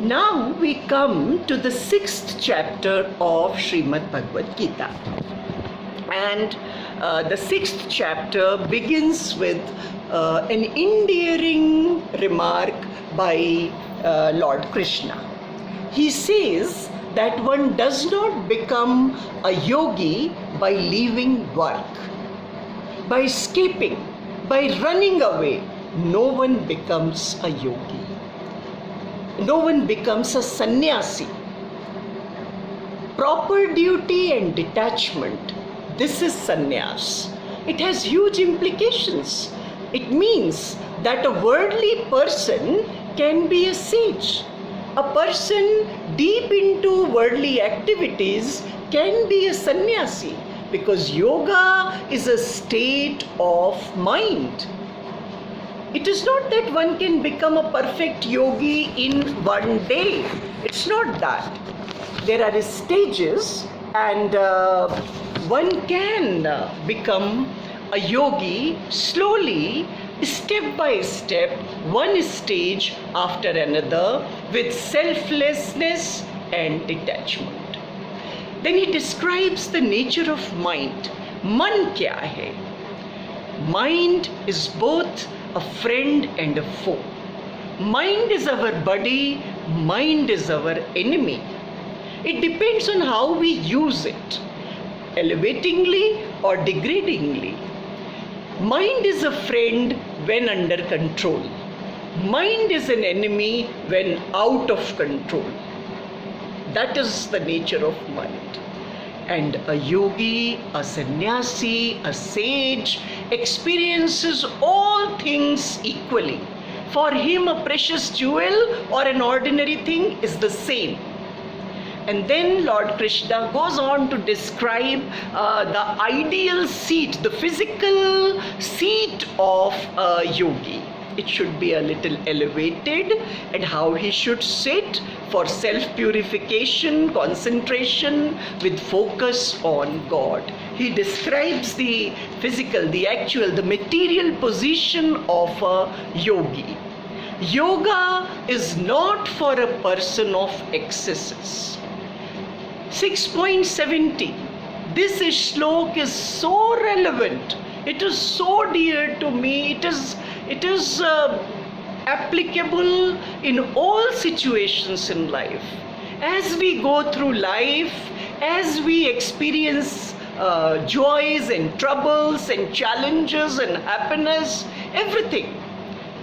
Now we come to the 6th chapter of Srimad Bhagavad Gita. And the 6th chapter begins with an endearing remark by Lord Krishna. He says that one does not become a yogi by leaving work, by escaping, by running away. No one becomes a yogi. No one becomes a sannyasi. Proper duty and detachment, this is sannyas. It has huge implications. It means that a worldly person can be a sage. A person deep into worldly activities can be a sannyasi, because yoga is a state of mind. It is not that one can become a perfect yogi in one day. It's not that. There are stages, and one can become a yogi slowly, step by step, one stage after another, with selflessness and detachment. Then he describes the nature of mind. Man kya hai? Mind is both a friend and a foe. Mind is our buddy, mind is our enemy. It depends on how we use it, elevatingly or degradingly. Mind is a friend when under control. Mind is an enemy when out of control. That is the nature of mind. And a yogi, a sannyasi, a sage experiences all things equally. For him, a precious jewel or an ordinary thing is the same. And then Lord Krishna goes on to describe the ideal seat, the physical seat of a yogi. It should be a little elevated, and how he should sit for self-purification, concentration, with focus on God. He describes the physical, the actual, the material position of a yogi. Yoga is not for a person of excesses. 6.70. This shlok is so relevant. It is so dear to me. It is applicable in all situations in life. As we go through life, as we experience joys and troubles and challenges and happiness, everything,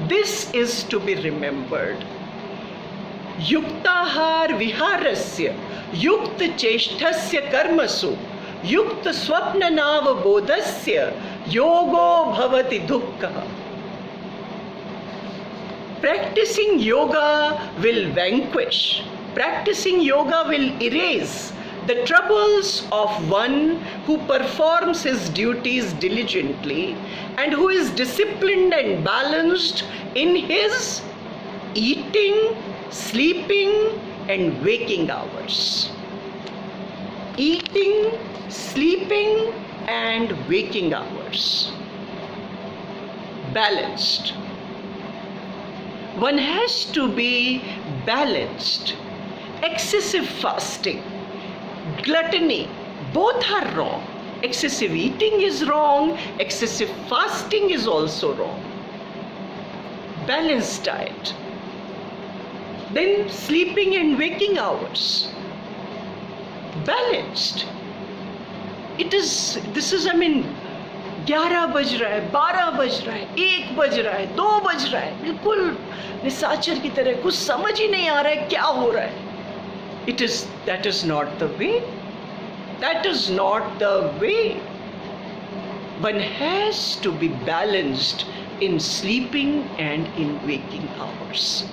this is to be remembered. Yuktahar viharasya, yukta cheshthasya karmasu, yukta swapnanava bodhasya, yogo bhavati dukkha. Practicing yoga will vanquish, practicing yoga will erase the troubles of one who performs his duties diligently and who is disciplined and balanced in his eating, sleeping, and waking hours. Eating, sleeping, and waking hours. Balanced. One has to be balanced. Excessive fasting, gluttony, both are wrong. Excessive eating is wrong, excessive fasting is also wrong. Balanced diet. Then sleeping and waking hours. Balanced. This is 11 बज रहा है, 12 बज रहा है, 1 बज रहा है, 2 बज रहा है, बिल्कुल निशाचर की तरह, कुछ समझ ही नहीं आ रहा है क्या हो रहा है. That is not the way. That is not the way. One has to be balanced in sleeping and in waking hours.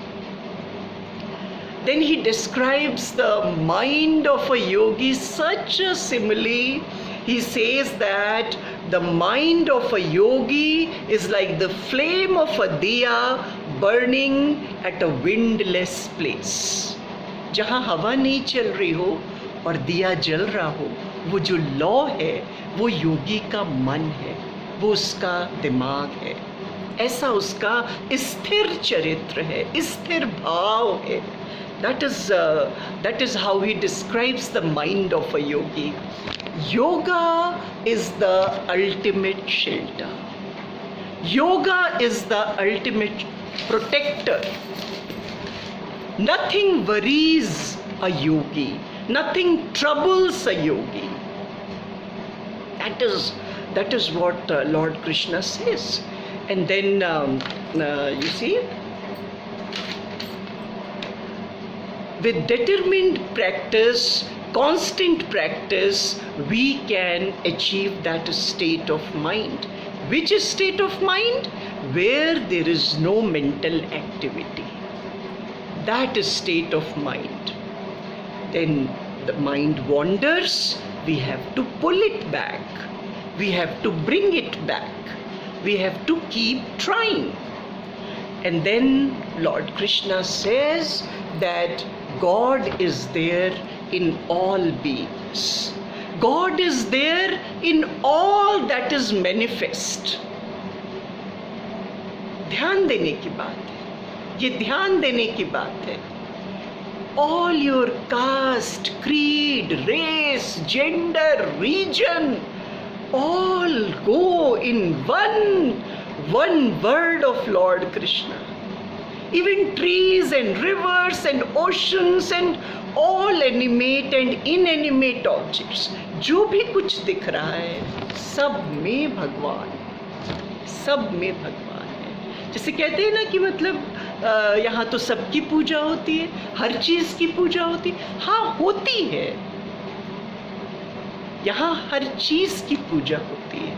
Then he describes the mind of a yogi, such a simile. He says that the mind of a yogi is like the flame of a diya burning at a windless place. जहाँ हवा नहीं चल रही हो और दिया जल रहा हो, वो जो लौ है वो योगी का मन है, वो उसका दिमाग है, ऐसा उसका स्थिर चरित्र है, स्थिर भाव है. That is how he describes the mind of a yogi. Yoga is the ultimate shelter. Yoga is the ultimate protector. Nothing worries a yogi. Nothing troubles a yogi. That is what Lord Krishna says. And then you see, with determined practice, constant practice, we can achieve that state of mind. Which is state of mind? Where there is no mental activity. That is state of mind. Then the mind wanders, we have to pull it back. We have to bring it back. We have to keep trying. And then Lord Krishna says that God is there in all beings. God is there in all that is manifest. ध्यान देने की बात है, ये ध्यान देने की बात है. All your caste, creed, race, gender, region, all go in one word of Lord Krishna. Even trees and rivers and oceans and all animate and inanimate objects, जो भी कुछ दिख रहा है, सब में भगवान है. जैसे कहते हैं ना कि मतलब यहाँ तो सबकी पूजा होती है, हर चीज की पूजा होती है. हाँ, होती है. यहाँ हर चीज की पूजा होती है.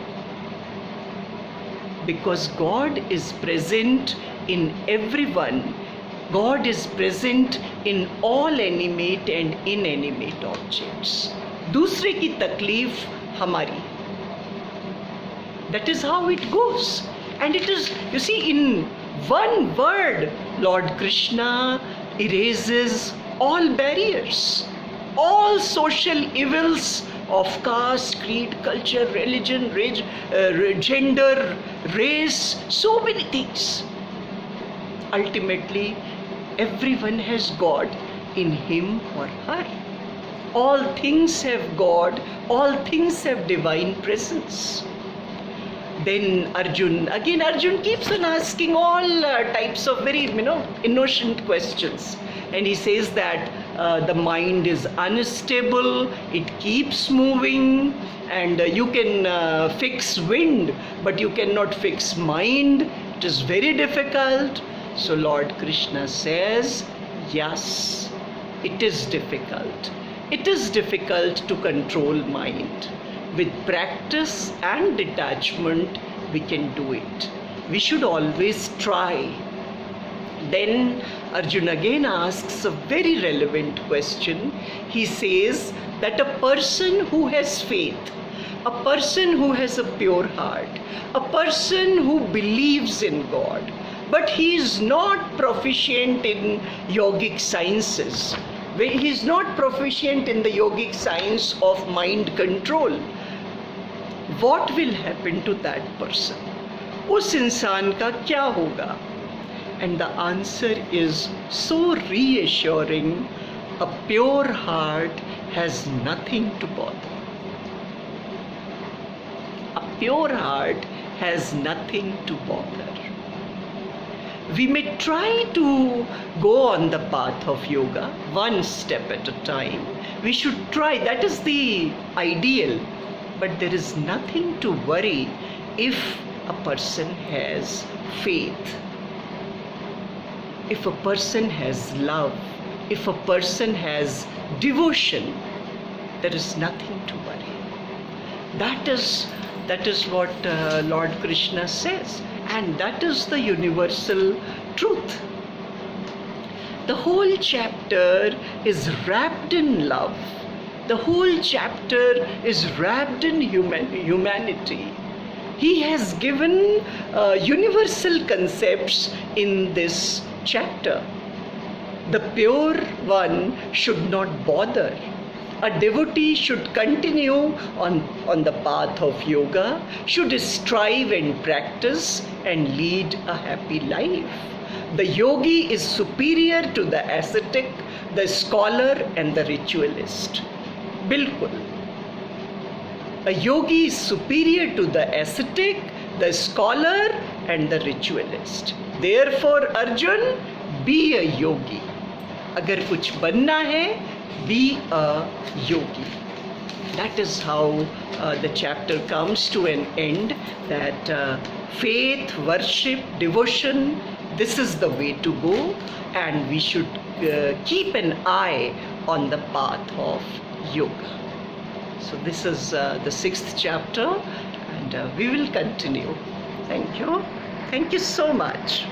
Because God is present in everyone. God is present in all animate and inanimate objects. दूसरे की तकलीफ हमारी. That is how it goes. And it is, you see, in one word, Lord Krishna erases all barriers, all social evils of caste, creed, culture, religion, gender, race, so many things. Ultimately, everyone has God in him or her. All things have God, all things have divine presence. Then Arjun keeps on asking all types of very, innocent questions. And he says that the mind is unstable, it keeps moving, and you can fix wind, but you cannot fix mind. It is very difficult. So Lord Krishna says, yes, it is difficult. It is difficult to control mind. With practice and detachment, we can do it. We should always try. Then Arjun again asks a very relevant question. He says that a person who has faith, a person who has a pure heart, a person who believes in God, but he is not proficient in yogic sciences, he is not proficient in the yogic science of mind control, what will happen to that person? उस इंसान का क्या होगा? And the answer is so reassuring. A pure heart has nothing to bother. A pure heart has nothing to bother. We may try to go on the path of yoga one step at a time. We should try. That is the ideal. But there is nothing to worry if a person has faith, if a person has love, if a person has devotion. There is nothing to worry. That is what Lord Krishna says, and that is the universal truth. The whole chapter is wrapped in love. The whole chapter is wrapped in humanity. He has given universal concepts in this chapter. The pure one should not bother. A devotee should continue on the path of yoga, should strive and practice and lead a happy life. The yogi is superior to the ascetic the scholar and the ritualist. Bilkul. A yogi is superior to the ascetic, the scholar and the ritualist. Therefore, Arjun, be a yogi. Agar kuch banna hai, be a yogi. That is how the chapter comes to an end, that faith, worship, devotion, this is the way to go, and we should keep an eye on the path of yoga. So this is the 6th chapter, and we will continue. Thank you. Thank you so much.